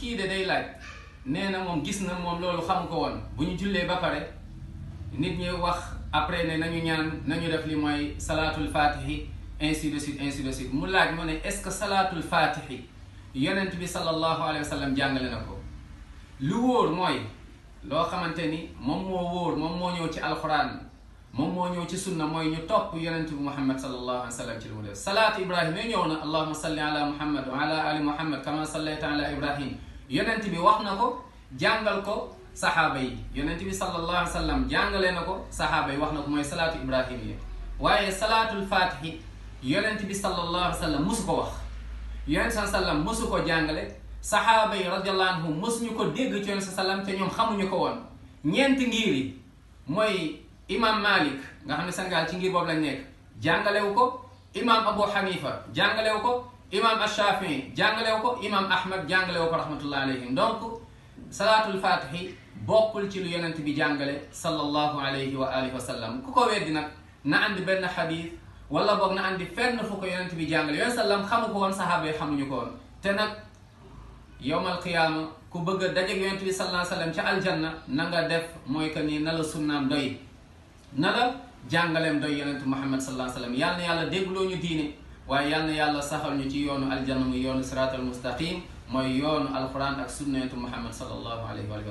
kii de day laaj nee na moom gis na moom loolu xamu ko woon bu ñu jullee ba pare nit ñi wax après ne nañu ñaan nañu def li mooy salaatul fatihi ainsi de suite ainsi de suite mu laaj mu ne est-ce que salaatul fatihi yonent bi sallallahu alayhi wa sallam jàngale na ko. lu wóor mooy loo xamante ni moom moo wóor moom moo ñëw ci alquran moom moo ñëw ci sunna mooy ñu topp yonent bi muhammad sallallahu alayhi wa sallam ci lu mu def. salaatu ibrahim yi ñëw na allahumma salli ala muhammad wa ala ali muhammad kama sallayta ala ibrahim yonent bi wax na ko jàngal ko saxaaba yi yonent bi sallallahu alayhi wa sallam jàngale na ko saxaaba yi wax na ko mooy salaatu ibrahim yi. waaye salaatul fatihi yonent bi sallallahu alayhi wa sallam mosu ko wax yonent sallam mosu ko jàngale saxaaba yi radiyallahu anhum mosuñu ko dégg ci yonent sallam te ñoom xamuñu ko woon. ñeenti ngir yi mooy imam Malik nga xam ne Sénégal ci ngir boobu lañ nekk jàngalewu ko, imam Abu Hanifa jàngalewu ko, imam Ash-Shafi'i jàngalewu ko, imam Ahmad jàngalewu ko rahmatullahi alayhim. donc salaatul fatihi bokkul ci lu yonent bi jàngale sallallahu alayhi wa alihi wa sallam. ku ko weddi nag na andi benn xadis wala boog na andi fenn fu ko yonent bi jàngale yonent sallam xamu ko woon saxaaba yi xamuñu ko woon. te nag yowmal qiyaama ku bëgg a dajeeg yonent bi sallallahu alayhi wa sallam ca aljanna na nga def mooy que ni na la sunnaam doy na la jàngaleem doy yonent Muhammad sallallahu alayhi wa sallam. yal na yàlla déggloo ñu diine waaye yal na yàlla saxal ñu ci yoonu aljanna muy yoonu siraatal mustaqim mooy yoonu alquran ak sunna yonent Muhammad sallallahu alayhi wa sallam.